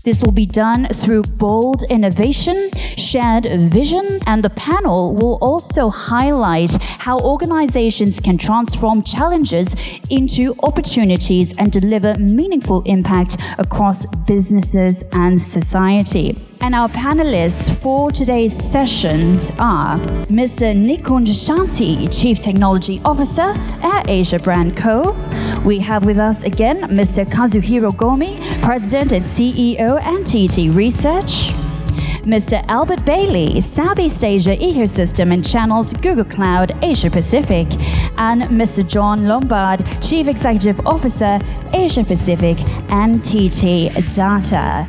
This will be done through bold innovation, shared vision, and the panel will also highlight how organizations can transform challenges into opportunities and deliver meaningful impact across businesses and society. And our panelists for today's sessions are Mr. Nikunj Shanti, Chief Technology Officer at Asia Brand Co. We have with us again Mr. Kazuhiro Gomi, President and CEO NTT Research. Mr. Albert Bailey, Southeast Asia Ecosystem and Channels Google Cloud Asia Pacific. And Mr. John Lombard, Chief Executive Officer Asia Pacific NTT Data.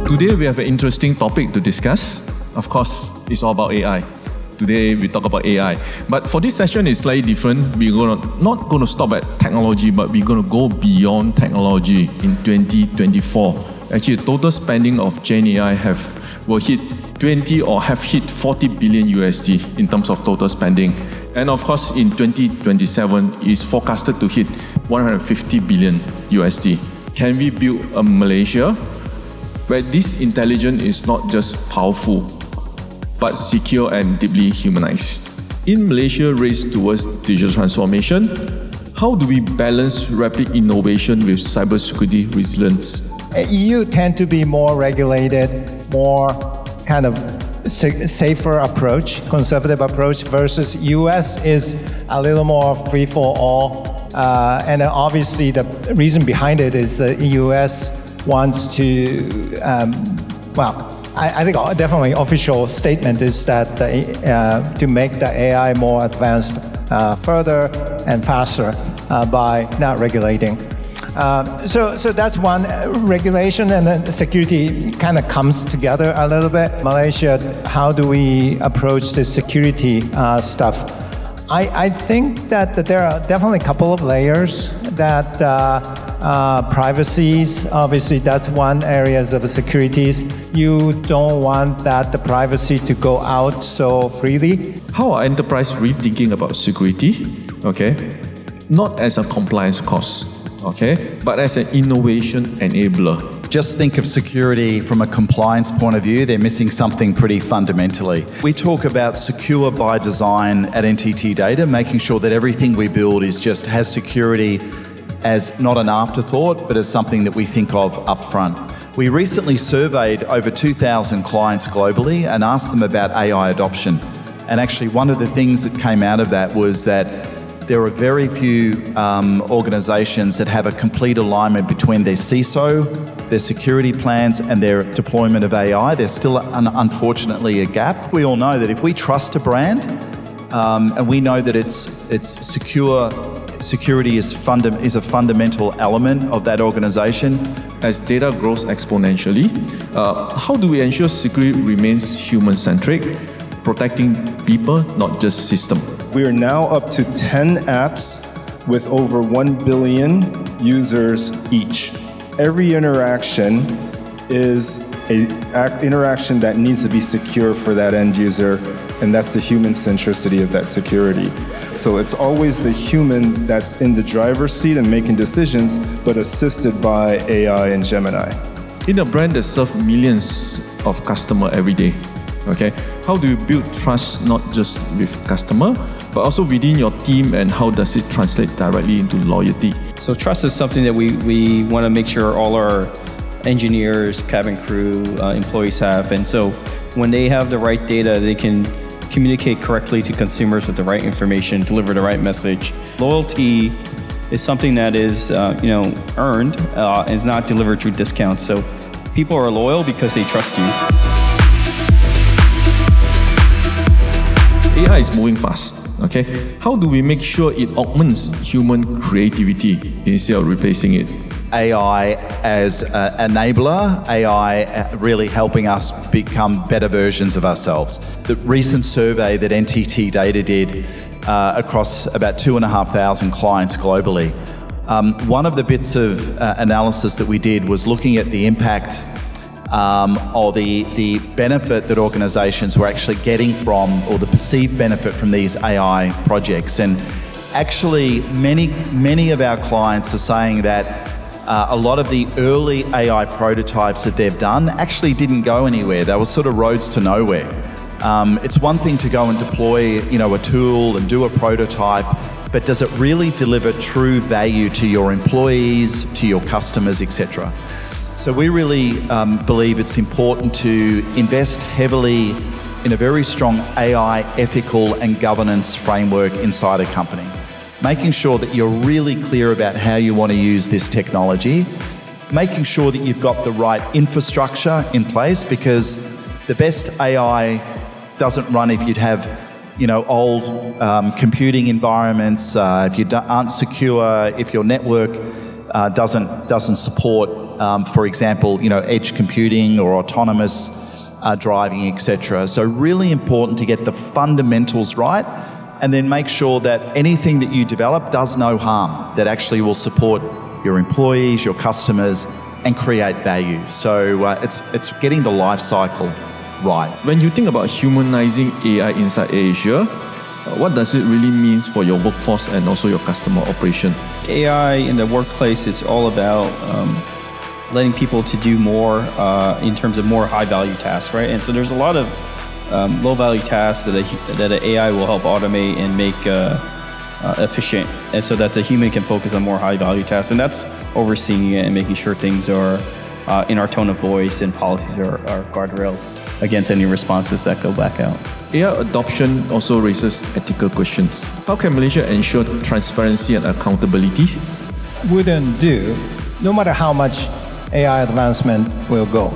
Today we have an interesting topic to discuss. Of course, it's all about AI. Today we talk about AI. But for this session, it's slightly different. We're not going to stop at technology, but we're going to go beyond technology in 2024. Actually, the total spending of Gen AI will hit 20 or have hit 40 billion USD in terms of total spending. And of course, in 2027, it's forecasted to hit 150 billion USD. Can we build a Malaysia where this intelligence is not just powerful, but secure and deeply humanized? In Malaysia's race towards digital transformation, how do we balance rapid innovation with cybersecurity resilience? EU tend to be more regulated, more kind of safer approach, conservative approach, versus US is a little more free for all. And obviously the reason behind it is the US wants to, I think definitely official statement is that to make the AI more advanced further and faster by not regulating. So that's one regulation, and then security kind of comes together a little bit. Malaysia, how do we approach the security stuff? I think that there are definitely a couple of layers that privacies, obviously that's one area of securities. You don't want the privacy to go out so freely. How are enterprises rethinking about security? Okay, not as a compliance cost, okay, but as an innovation enabler. Just think of security from a compliance point of view, they're missing something pretty fundamentally. We talk about secure by design at NTT DATA, making sure that everything we build has security as not an afterthought, but as something that we think of upfront. We recently surveyed over 2,000 clients globally and asked them about AI adoption. And actually one of the things that came out of that was that there are very few organizations that have a complete alignment between their CISO, their security plans, and their deployment of AI. There's still, unfortunately, a gap. We all know that if we trust a brand, and we know that it's security is a fundamental element of that organization. As data grows exponentially, how do we ensure security remains human-centric, protecting people, not just system? We are now up to 10 apps with over 1 billion users each. Every interaction is an interaction that needs to be secure for that end user, and that's the human centricity of that security. So it's always the human that's in the driver's seat and making decisions, but assisted by AI and Gemini. In a brand that serves millions of customers every day, okay, how do you build trust not just with customer, but also within your team, and how does it translate directly into loyalty? So trust is something that we want to make sure all our engineers, cabin crew, employees have. And so when they have the right data, they can communicate correctly to consumers with the right information, deliver the right message. Loyalty is something that is earned and is not delivered through discounts. So people are loyal because they trust you. AI is moving fast, okay? How do we make sure it augments human creativity instead of replacing it? AI as an enabler, AI really helping us become better versions of ourselves. The recent survey that NTT DATA did across about 2,500 clients globally, one of the bits of analysis that we did was looking at the impact or the benefit that organizations were actually getting from, or the perceived benefit from these AI projects. And actually, many of our clients are saying that a lot of the early AI prototypes that they've done actually didn't go anywhere. They were sort of roads to nowhere. It's one thing to go and deploy, a tool and do a prototype, but does it really deliver true value to your employees, to your customers, etc.? So we really believe it's important to invest heavily in a very strong AI ethical and governance framework inside a company. Making sure that you're really clear about how you want to use this technology, making sure that you've got the right infrastructure in place, because the best AI doesn't run if you'd have old computing environments, if you aren't secure, if your network doesn't support, for example, edge computing or autonomous driving, etc. So really important to get the fundamentals right, and then make sure that anything that you develop does no harm, that actually will support your employees, your customers, and create value. So it's getting the life cycle right. When you think about humanizing AI inside Asia, what does it really mean for your workforce and also your customer operation? AI in the workplace is all about letting people to do more in terms of more high-value tasks, right? And so there's a lot of low-value tasks that an AI will help automate and make efficient, and so that the human can focus on more high-value tasks. And that's overseeing it and making sure things are in our tone of voice and policies are guardrailed against any responses that go back out. AI adoption also raises ethical questions. How can Malaysia ensure transparency and accountability? Wouldn't do, no matter how much AI advancement will go,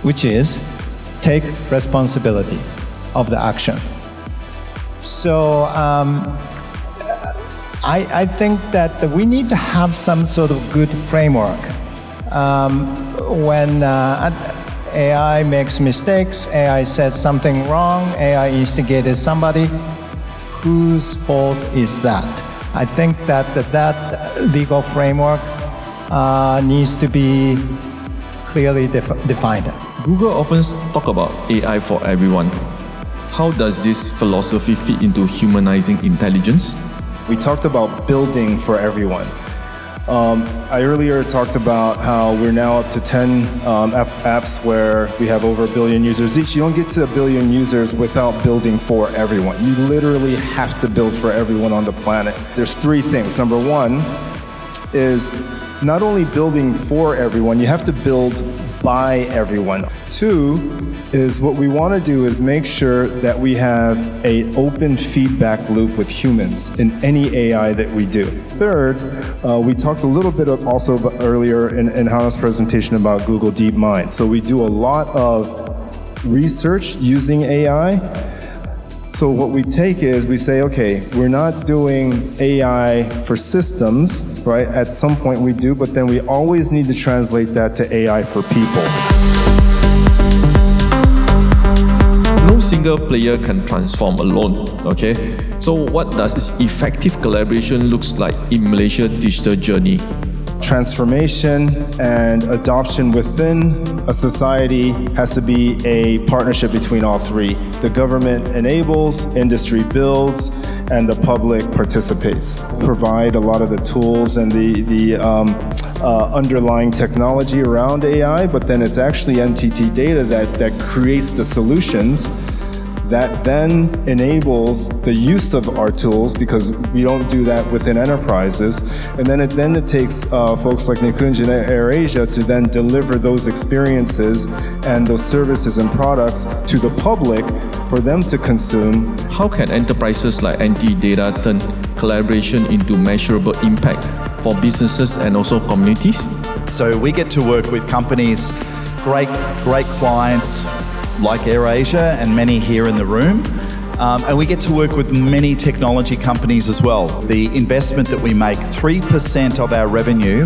which is take responsibility of the action. So I think that we need to have some sort of good framework. When AI makes mistakes, AI says something wrong, AI instigated somebody, whose fault is that? I think that legal framework needs to be clearly defined. Google often talk about AI for everyone. How does this philosophy fit into humanizing intelligence? We talked about building for everyone. I earlier talked about how we're now up to 10 apps where we have over 1 billion users each. You don't get to 1 billion users without building for everyone. You literally have to build for everyone on the planet. There's 3 things. Number 1 is not only building for everyone, you have to build by everyone. 2 is what we want to do is make sure that we have an open feedback loop with humans in any AI that we do. 3rd, we talked a little bit also earlier in Hannah's presentation about Google DeepMind. So we do a lot of research using AI. So what we take is we say, okay, we're not doing AI for systems, right? At some point we do, but then we always need to translate that to AI for people. No single player can transform alone, okay? So what does this effective collaboration looks like in Malaysia's digital journey? Transformation and adoption within a society has to be a partnership between all 3. The government enables, industry builds, and the public participates. Provide a lot of the tools and the underlying technology around AI, but then it's actually NTT DATA that creates the solutions that then enables the use of our tools, because we don't do that within enterprises. And then it takes folks like Nikunj and AirAsia to then deliver those experiences and those services and products to the public for them to consume. How can enterprises like NTT DATA turn collaboration into measurable impact for businesses and also communities? So we get to work with companies, great clients, like AirAsia and many here in the room. And we get to work with many technology companies as well. The investment that we make, 3% of our revenue,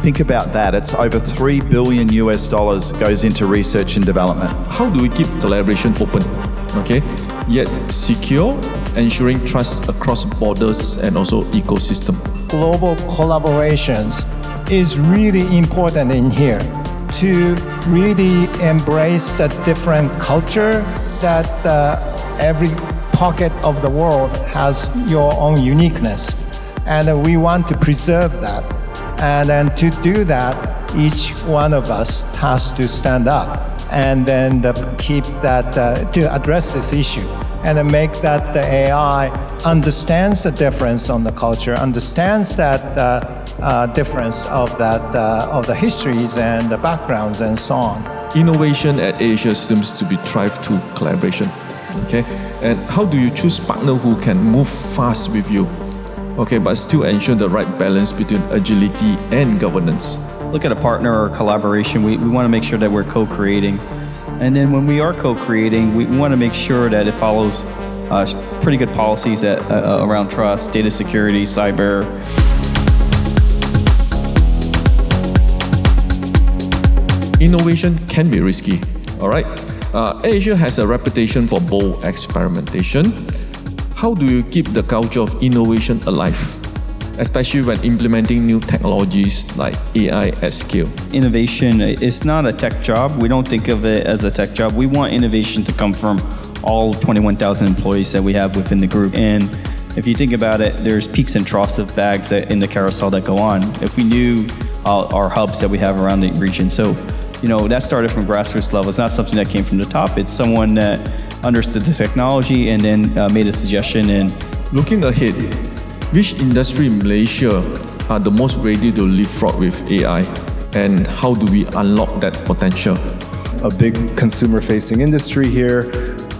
think about that, it's over $3 billion goes into research and development. How do we keep collaboration open, okay, yet secure, ensuring trust across borders and also ecosystem? Global collaborations is really important in here, to really embrace the different culture that every pocket of the world has your own uniqueness. And we want to preserve that. And then to do that, each one of us has to stand up and then keep that, to address this issue and then make that the AI understands the difference on the culture, understands that difference of the histories and the backgrounds and so on. Innovation at Asia seems to be thrive through collaboration. Okay, and how do you choose partner who can move fast with you? Okay, but still ensure the right balance between agility and governance. Look at a partner or collaboration. We want to make sure that we're co-creating. And then when we are co-creating, we want to make sure that it follows pretty good policies that, around trust, data security, cyber. Innovation can be risky, all right? Asia has a reputation for bold experimentation. How do you keep the culture of innovation alive, especially when implementing new technologies like AI at scale? Innovation is not a tech job. We don't think of it as a tech job. We want innovation to come from all 21,000 employees that we have within the group. And if you think about it, there's peaks and troughs of bags that in the carousel that go on. If we knew our hubs that we have around the region. So, that started from grassroots level. It's not something that came from the top. It's someone that understood the technology and then made a suggestion. And looking ahead, which industry in Malaysia are the most ready to leapfrog with AI, and how do we unlock that potential? A big consumer-facing industry here.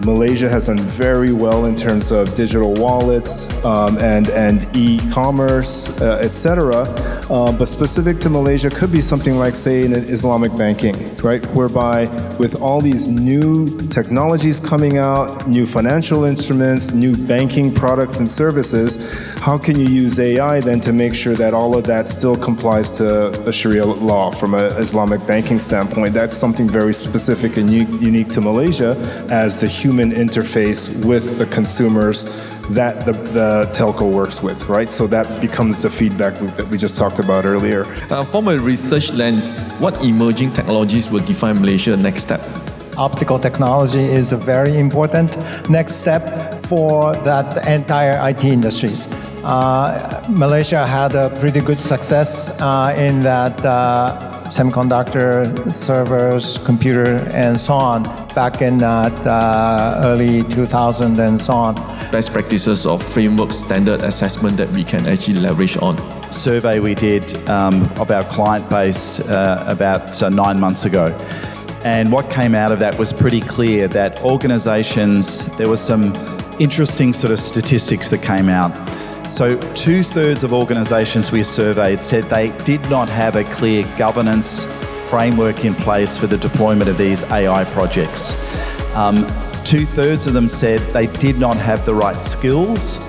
Malaysia has done very well in terms of digital wallets and e-commerce, etc. But specific to Malaysia could be something like, say, in Islamic banking, right? Whereby with all these new technologies coming out, new financial instruments, new banking products and services, how can you use AI then to make sure that all of that still complies to the Sharia law from an Islamic banking standpoint? That's something very specific and unique to Malaysia as the human interface with the consumers that the telco works with, right? So that becomes the feedback loop that we just talked about earlier. From a research lens, what emerging technologies will define Malaysia's next step? Optical technology is a very important next step for that entire IT industries. Malaysia had a pretty good success in that semiconductor, servers, computer, and so on back in early 2000 and so on. Best practices of framework standard assessment that we can actually leverage on. Survey we did of our client base about 9 months ago. And what came out of that was pretty clear that organisations, there were some interesting sort of statistics that came out. So 2/3 of organisations we surveyed said they did not have a clear governance framework in place for the deployment of these AI projects. 2/3 of them said they did not have the right skills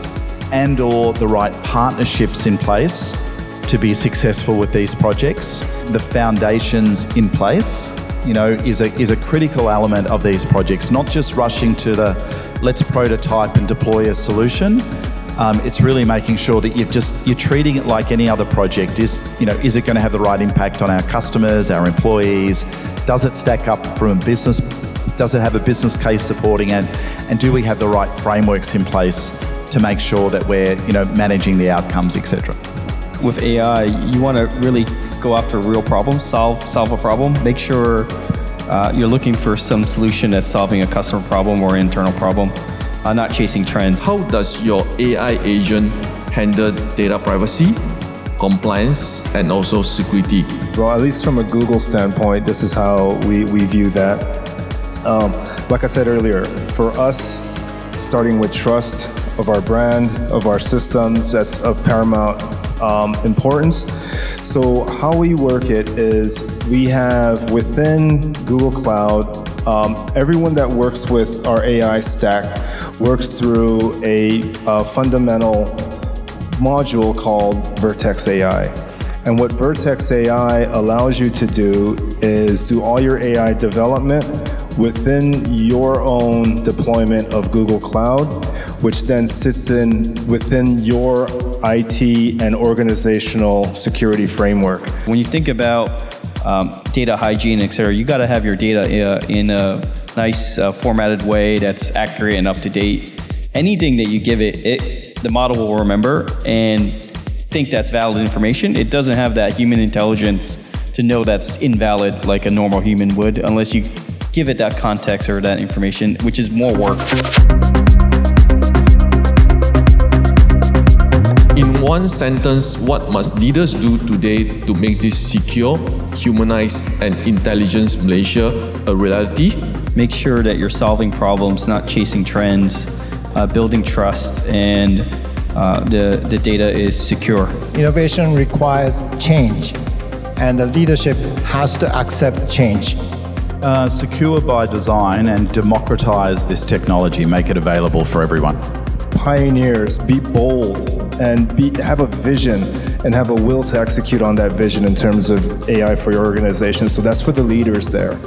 and or the right partnerships in place to be successful with these projects. The foundations in place, is a critical element of these projects, not just rushing to the let's prototype and deploy a solution. It's really making sure that you're treating it like any other project. Is it going to have the right impact on our customers, our employees? Does it stack up from a business? Does it have a business case supporting it? And do we have the right frameworks in place to make sure that we're managing the outcomes, etc. With AI, you want to really go after real problems, solve a problem. Make sure you're looking for some solution that's solving a customer problem or internal problem. Not chasing trends. How does your AI agent handle data privacy, compliance, and also security? Well, at least from a Google standpoint, this is how we view that. Like I said earlier, for us, starting with trust of our brand, of our systems, that's of paramount importance. So how we work it is we have within Google Cloud, everyone that works with our AI stack works through a fundamental module called Vertex AI. And what Vertex AI allows you to do is do all your AI development within your own deployment of Google Cloud, which then sits within your IT and organizational security framework. When you think about data hygiene, etc., you got to have your data in a nice formatted way that's accurate and up to date. anything that you give it, the model will remember and think that's valid information. It doesn't have that human intelligence to know that's invalid like a normal human would, unless you give it that context or that information, which is more work. In one sentence, what must leaders do today to make this secure, humanized, and intelligent Malaysia a reality? Make sure that you're solving problems, not chasing trends, building trust, and the data is secure. Innovation requires change, and the leadership has to accept change. Secure by design and democratize this technology, make it available for everyone. Pioneers, be bold, and have a vision and have a will to execute on that vision in terms of AI for your organization. So that's for the leaders there.